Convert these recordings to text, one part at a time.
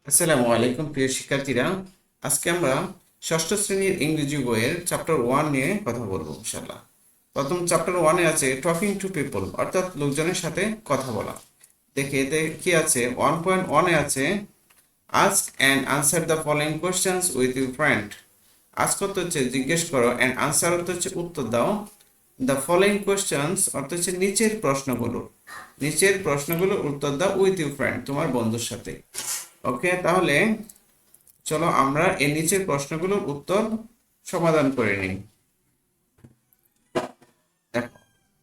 আসসালামু আলাইকুম প্রিয় শিক্ষার্থীরা। আজকে আমরা ষষ্ঠ শ্রেণীর ইংরেজি বইয়ের চ্যাপ্টার 1 নিয়ে কথা বলবো ইনশাআল্লাহ। প্রথম চ্যাপ্টার 1 এ আছে টকিং টু পিপল, অর্থাৎ লোকজনের সাথে কথা বলা। দেখে এতে কি আছে, 1.1 এ আছে ask and answer the following questions with your friend. Ask অর্থ হচ্ছে জিজ্ঞেস করো, অ্যান্ড আনসার অর্থ হচ্ছে উত্তর দাও। দ্য ফলোইং কোশ্চেনস অর্থ হচ্ছে নিচের প্রশ্নগুলোর উত্তর দাও উইথ ইউর ফ্রেন্ড, তোমার বন্ধুর সাথে। ওকে, তাহলে চলো আমরা এই নিচের প্রশ্নগুলোর উত্তর সমাধান করে নিই। দেখো,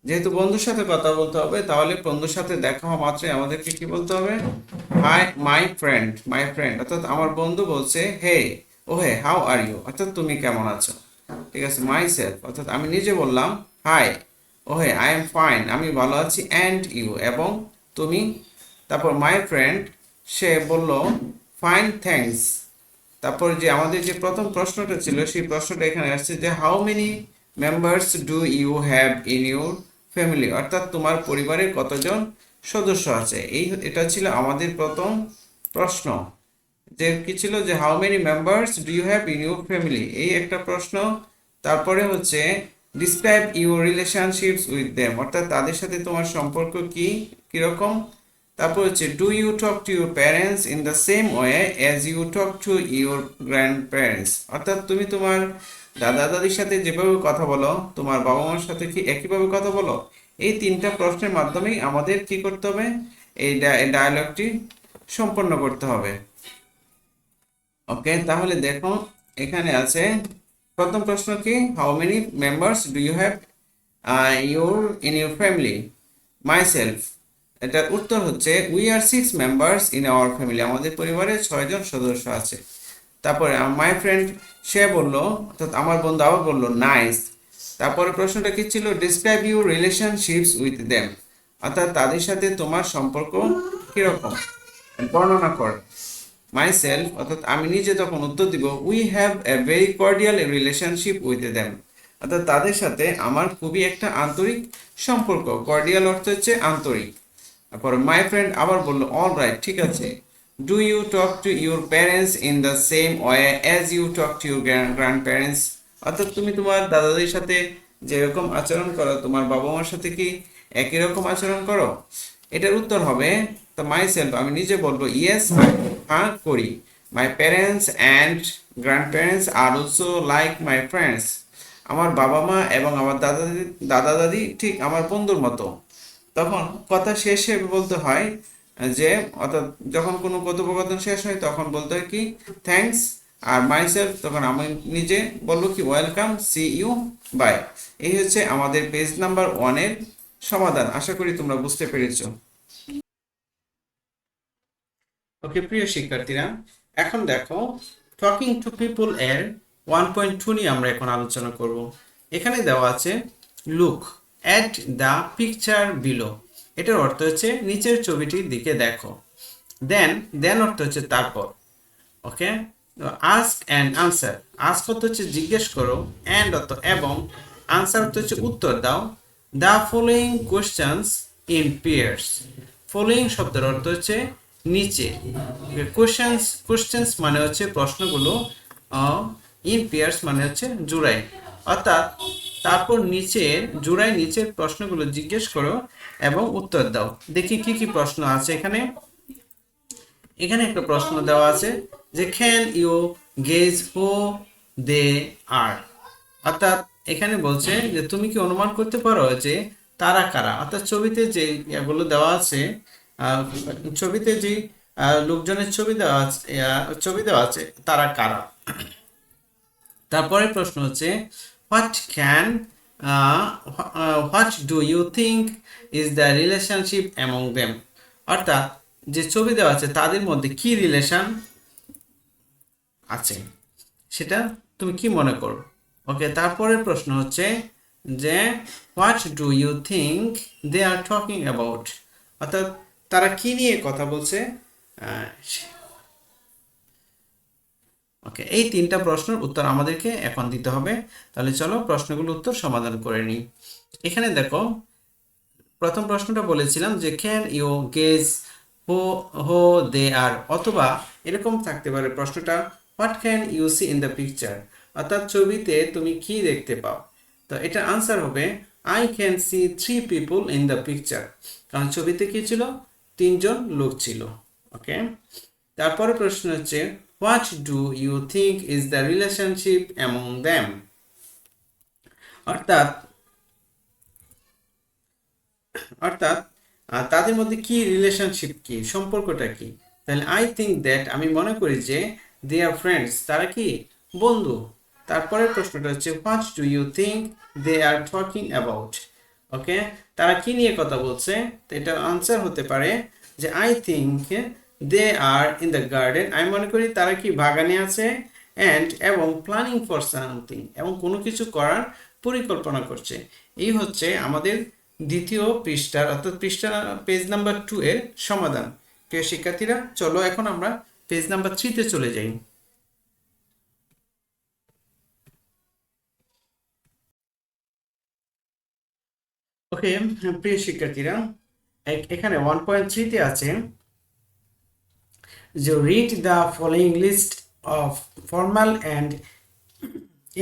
যেহেতু বন্ধুর সাথে কথা বলতে হবে, তাহলে বন্ধুর সাথে দেখা হওয়া মাত্রই আমাদেরকে কি বলতে হবে? হাই মাই ফ্রেন্ড, অর্থাৎ আমার বন্ধু বলছে হে, ও হে, হাউ আর ইউ, অর্থাৎ তুমি কেমন আছো। ঠিক আছে, মাই সেলফ অর্থাৎ আমি নিজে বললাম হাই, ও হে, আই এম ফাইন, আমি ভালো আছি, অ্যান্ড ইউ, এবং তুমি। তারপর মাই ফ্রেন্ড, সে বলল ফাইন থ্যাঙ্কস। তারপর যে আমাদের যে প্রথম প্রশ্নটা ছিল, সেই প্রশ্নটা এখানে আসছে যে how many members do you have in your family, অর্থাৎ তোমার পরিবারের কতজন সদস্য আছে। এটা ছিল আমাদের প্রথম প্রশ্ন, যে কি ছিল, যে how many members do you have in your family, এই একটা প্রশ্ন। তারপরে হচ্ছে describe your relationships with them, অর্থাৎ তাদের সাথে তোমার সম্পর্ক কি কিরকম। তারপর হচ্ছে do you talk to your parents in the same way as you talk to your grandparents, অর্থাৎ তুমি তোমার দাদা দাদির সাথে যেভাবে কথা বলো, তোমার বাবা মার সাথে কি একইভাবে কথা বলো। এই তিনটা প্রশ্নের মাধ্যমেই আমাদের কি করতে হবে, এই ডায়ালগটি সম্পন্ন করতে হবে। ওকে, তাহলে দেখো এখানে আছে প্রথম প্রশ্ন কি, how many members do you have in your family. Myself, এটার উত্তর হচ্ছে we are 6 members in our family, আমাদের পরিবারে 6 জন সদস্য আছে। তারপরে মাই ফ্রেন্ড, সে বলল, অর্থাৎ আমার বন্ধু আবার বলল নাইস। তারপরে প্রশ্নটা কি ছিল, describe your relationships with them, অর্থাৎ তাদের সাথে তোমার সম্পর্ক কিরকম, বর্ণনা কর। মাই সেলফ, অর্থাৎ আমি নিজে তখন উত্তর দিব we have a very cordial relationship with them, অর্থাৎ তাদের সাথে আমার খুবই একটা আন্তরিক সম্পর্ক। কর্ডিয়াল অর্থ হচ্ছে আন্তরিক। তারপর মাই ফ্রেন্ড আবার বললো অল রাইট, ঠিক আছে। Do you talk to your parents in the same way as you talk to your grandparents, অর্থাৎ তুমি তোমার দাদাদের সাথে যেরকম আচরণ করো, তোমার বাবা মার সাথে কি একই রকম আচরণ করো। এটার উত্তর হবে, তো মাই সেলফ, আমি নিজে বলবো ইয়েস, হ্যাঁ করি। My parents and grand parents are also like my friends, আমার বাবা মা এবং আমার দাদা দাদি ঠিক আমার বন্ধুর মতো। তখন কথা শেষে বলতে হয় যে, অর্থাৎ যখন কোনো কথোপকথন শেষ হয় তখন বলতে হয় কি থ্যাঙ্কস। আর মাইসেলফ, তখন আমি নিজে বলবো কি ওয়েলকাম, সি ইউ, বাই। এই হচ্ছে আমাদের পেজ নাম্বার 1-এর সমাধান। আশা করি তোমরা বুঝতে পেরেছো। ওকে প্রিয় শিক্ষার্থীরা, এখন দেখো টকিং টু পিপল এর 1.2 নিয়ে আমরা এখন আলোচনা করব। এখানে দেওয়া আছে look at the picture below, এটার অর্থ হচ্ছে নিচের ছবিটির দিকে দেখো। দেন অর্থ হচ্ছে তারপর। ওকে, আস্ক অ্যান্ড আনসার, আস্ক অর্থ হচ্ছে জিজ্ঞেস করো, অ্যান্ড অর্থ এবং, আনসার অর্থ হচ্ছে উত্তর দাও। The following questions in pairs, following শব্দের অর্থ হচ্ছে নিচে। কোশ্চেনস মানে হচ্ছে প্রশ্নগুলো, ইন পেয়ার্স মানে হচ্ছে জোড়ায়, অর্থাৎ তারপর নিচের প্রশ্নগুলো জিজ্ঞেস করো এবং উত্তর দাও। দেখি কি কি প্রশ্ন আছে এখানে। এখানে একটা প্রশ্ন দেওয়া আছে যে ক্যান ইউ গেজ হু দে আর, অর্থাৎ এখানে বলছে যে তুমি কি অনুমান করতে পারো যে তারা কারা, অর্থাৎ ছবিতে যে এগুলো দেওয়া আছে, ছবিতে যে লোকজনের ছবি দেওয়া আছে তারা কারা। তারপরে প্রশ্ন হচ্ছে what do you think is the relationship among them, অর্থাৎ যে ছবি দেওয়া আছে তাদের মধ্যে কি রিলেশন আছে সেটা তুমি কি মনে করো। ওকে, তারপরের প্রশ্ন হচ্ছে যে what do you think they are talking about, অর্থাৎ তারা কি নিয়ে কথা বলছে। ওকে, এই তিনটা প্রশ্নের উত্তর আমাদেরকে এখন দিতে হবে। তাহলে চলো প্রশ্নগুলোর উত্তর সমাধান করে নিই। এখানে দেখো প্রথম প্রশ্নটা বলেছিলাম যে ক্যান ইউ গেজ হো হো দে আর, অথবা এরকম থাকতে পারে প্রশ্নটা, what can you see in the picture, অর্থাৎ ছবিতে তুমি কি দেখতে পাও। তো এটা আনসার হবে I can see 3 people in the picture, কারণ ছবিতে কি ছিল, 3জন লোক ছিল। ওকে, তারপরে প্রশ্ন হচ্ছে what do you think is the relationship among them, অর্থাৎ অর্থাৎ তাদের মধ্যে কি রিলেশনশিপ, কি সম্পর্কটা কি। তাহলে আই থিঙ্ক দ্যাট, আমি মনে করি যে দে আর ফ্রেন্ডস, তারা কি বন্ধু। তারপরের প্রশ্নটা হচ্ছে what do you think they are talking about, okay, তারা কি নিয়ে কথা বলছে। তো এটার আনসার হতে পারে যে I think they are in the garden, আমি মনে করি তারা কি বাগানে আছে, অ্যান্ড এবং প্ল্যানিং ফর সামথিং, এবং কোনো কিছু করার পরিকল্পনা করছে। এই হচ্ছে আমাদের দ্বিতীয় পৃষ্ঠার, অর্থাৎ পৃষ্ঠা পেজ নাম্বার 2 এর সমাধান। প্রিয় শিক্ষার্থীরা, চলো এখন আমরা পেজ নাম্বার 3 তে চলে যাই। ওকে, প্রিয় শিক্ষার্থীরা, এখানে 1.3 তে আছে যে read the following list of formal and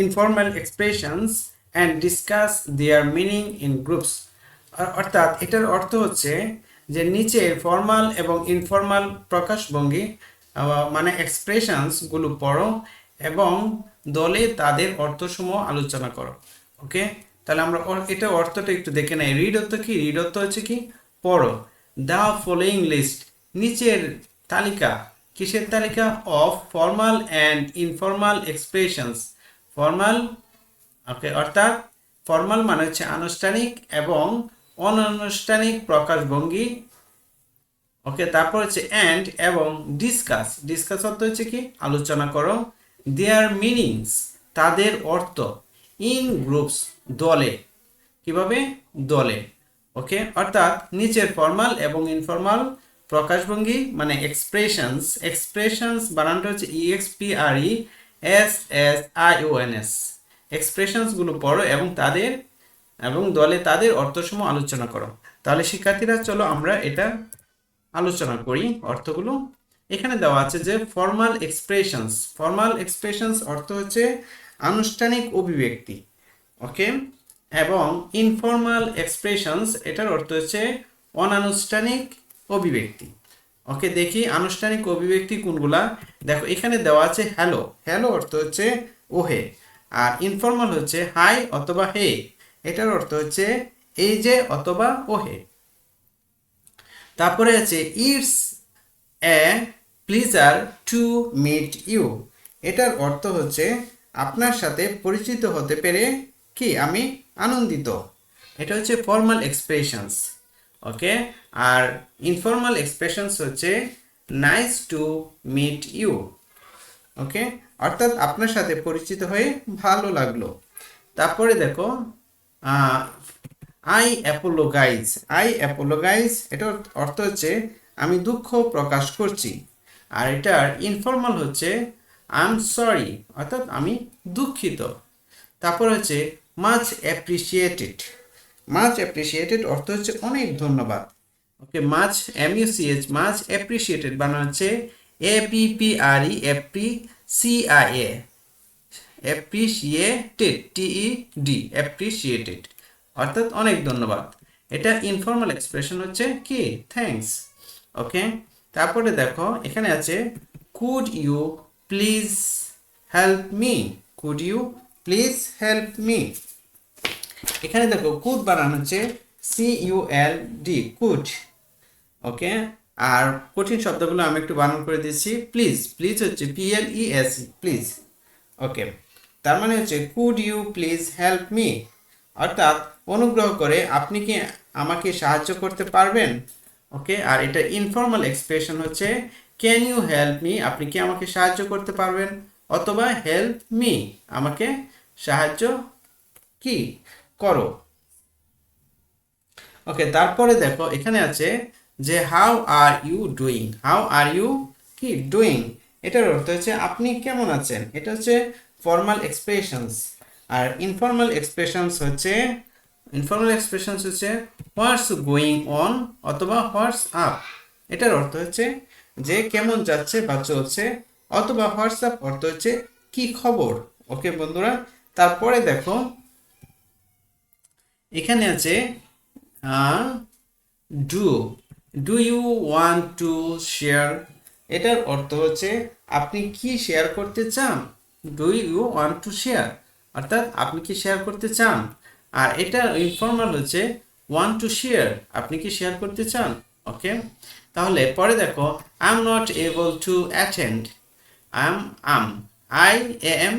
informal expressions and discuss their meaning in groups, অর্থাৎ এটার অর্থ হচ্ছে যে নিচে ফর্মাল এবং ইনফর্মাল প্রকাশভঙ্গি মানে এক্সপ্রেশনসগুলো পড়ো এবং দলে তাদের অর্থসমূহ আলোচনা করো। ওকে, তাহলে আমরা এটা অর্থটা একটু দেখে নেই। রিড অর্থ কি, রিড অর্থ হচ্ছে কি পড়ো। দ্য ফলোইং লিস্ট, নিচের তালিকা, কিসের তালিকা, of formal and informal expressions, formal, okay, অর্থাৎ ফর্মাল মানে হচ্ছে আনুষ্ঠানিক এবং অনানুষ্ঠানিক প্রকাশভঙ্গি। ওকে, তারপর হচ্ছে অ্যান্ড এবং ডিসকাস, ডিসকাস অর্থ হচ্ছে কি আলোচনা করো। দেয়ার মিনিংস, তাদের অর্থ। ইন গ্রুপস, দলে, কিভাবে দলে। ওকে, অর্থাৎ নিচের ফর্মাল এবং ইনফর্মাল প্রকাশভঙ্গি মানে এক্সপ্রেশনস, এক্সপ্রেশনস বানানটা হচ্ছে EXPRESSIONS, এক্সপ্রেশনসগুলো পড়ো এবং তাদের এবং দলে তাদের অর্থসমূহ আলোচনা করো। তাহলে শিক্ষার্থীরা চলো আমরা এটা আলোচনা করি অর্থগুলো। এখানে দেওয়া আছে যে ফর্মাল এক্সপ্রেশনস, ফর্মাল এক্সপ্রেশনস অর্থ হচ্ছে আনুষ্ঠানিক অভিব্যক্তি। ওকে, এবং ইনফর্মাল এক্সপ্রেশনস এটার অর্থ হচ্ছে অনানুষ্ঠানিক অভিব্যক্তি। ওকে, দেখি আনুষ্ঠানিক অভিব্যক্তি কোনগুলা। দেখো এখানে দেওয়া আছে হ্যালো, হ্যালো অর্থ হচ্ছে ওহে, আর ইনফর্মাল হচ্ছে হাই অথবা হে, এটার অর্থ হচ্ছে এই যে অথবা ওহে। তারপরে আছে it's a pleasure to meet you, এটার অর্থ হচ্ছে আপনার সাথে পরিচিত হতে পেরে কি আমি আনন্দিত। এটা হচ্ছে ফর্মাল এক্সপ্রেশনস। ওকে, আর ইনফর্মাল এক্সপ্রেশনস হচ্ছে নাইস টু মিট ইউ। ওকে, অর্থাৎ আপনার সাথে পরিচিত হয়ে ভালো লাগলো। তারপরে দেখো আই অ্যাপোলোগাইজ, আই অ্যাপোলোগাইজ এটার অর্থ হচ্ছে আমি দুঃখ প্রকাশ করছি। আর এটার ইনফর্মাল হচ্ছে আই এম সরি, অর্থাৎ আমি দুঃখিত। তারপর হচ্ছে মাচ অ্যাপ্রিসিয়েটেড, মাচ অ্যাপ্রিসিয়েটেড অর্থ হচ্ছে অনেক ধন্যবাদ। ওকে, মাচ MUCH, মাচ অ্যাপ্রিসিয়েটেড বানানো হচ্ছে APPRE, CIA, appreciated, TED, appreciated, অর্থাৎ অনেক ধন্যবাদ। এটা ইনফর্মাল এক্সপ্রেশন হচ্ছে কি থ্যাঙ্কস। ওকে, তারপরে দেখো এখানে আছে could you please help me, could you please help me. এখানে দেখো কুড বানানো হচ্ছে CULD, কুড। ওকে, আর কঠিন শব্দগুলো আমি একটু বানান করে দিচ্ছি। প্লিজ, প্লিজ হচ্ছে PLES, প্লিজ। ওকে, তার মানে হচ্ছে could you please help me, অর্থাৎ অনুগ্রহ করে আপনি কি আমাকে সাহায্য করতে পারবেন। ওকে, আর এটা ইনফর্মাল এক্সপ্রেশন হচ্ছে ক্যান ইউ হেল্প মি, আপনি কি আমাকে সাহায্য করতে পারবেন, অথবা হেল্প মি, আমাকে সাহায্য কি করো। ওকে, তারপরে দেখো এখানে আছে যে how are you doing, how are you কি ডুইং, এটার অর্থ হচ্ছে আপনি কেমন আছেন। এটা হচ্ছে ফর্মাল এক্সপ্রেশনস। আর ইনফর্মাল এক্সপ্রেশনস হচ্ছে, ইনফর্মাল এক্সপ্রেশনস হচ্ছে হোয়াটস গোয়িং অন অথবা হোয়াটস আপ, এটার অর্থ হচ্ছে যে কেমন যাচ্ছে বা চলছে, অথবা হোয়াটসঅ্যাপ অর্থ হচ্ছে কি খবর। ওকে বন্ধুরা, তারপরে দেখো এখানে আছে do do you want to share. এটার অর্থ হচ্ছে আপনি কি শেয়ার করতে চান। Do you want to share অর্থাৎ আপনি কি শেয়ার করতে চান। আর এটা ইনফর্মাল হচ্ছে ওয়ান্ট টু শেয়ার, আপনি কি শেয়ার করতে চান। ওকে, তাহলে পরে দেখো I am not able to attend. Am am I A M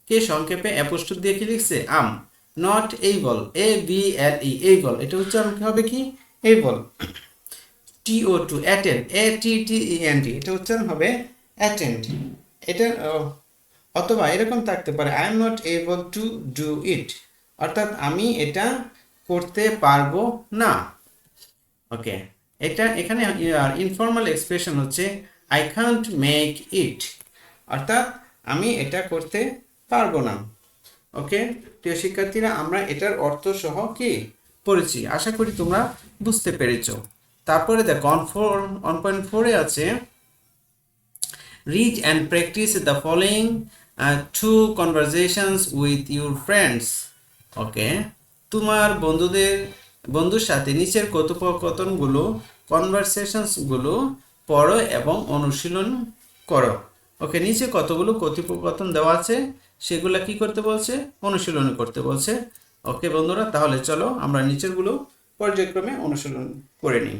কে সংক্ষেপে অ্যাপোস্ট্রোফ দিয়ে কি লিখছে am, not able A B L E able, এটা উচ্চারণ কি হবে কি able. T O to attend A T T E N T, এটা উচ্চারণ হবে অ্যাটেন্ড। এটা অথবা এরকম থাকতে পারে I am not able to do it, অর্থাৎ আমি এটা করতে পারবো না। ওকে, এটা এখানে ইনফর্মাল এক্সপ্রেশন হচ্ছে আই কান্ট মেক ইট, অর্থাৎ আমি এটা করতে পারবো না। ওকে প্রিয় শিক্ষার্থীরা, আমরা এটার অর্থ সহ কি পড়েছি, আশা করি তোমরা বুঝতে পেরেছো। তারপরে দেখো 1.4 আছে read and practice the following two conversations with your friends. ওকে, তোমার বন্ধুর সাথে নিচের কথোপকথনগুলো কনভারসেশনসগুলো পড়ো এবং অনুশীলন করো। ওকে, নিচে কতগুলো কথোপকথন দেওয়া আছে সেগুলো কি করতে বলছে, অনুশীলন করতে বলছে। ওকে বন্ধুরা, তাহলে চলো আমরা নিচেরগুলো পর্যায়ক্রমে অনুশীলন করে নিই।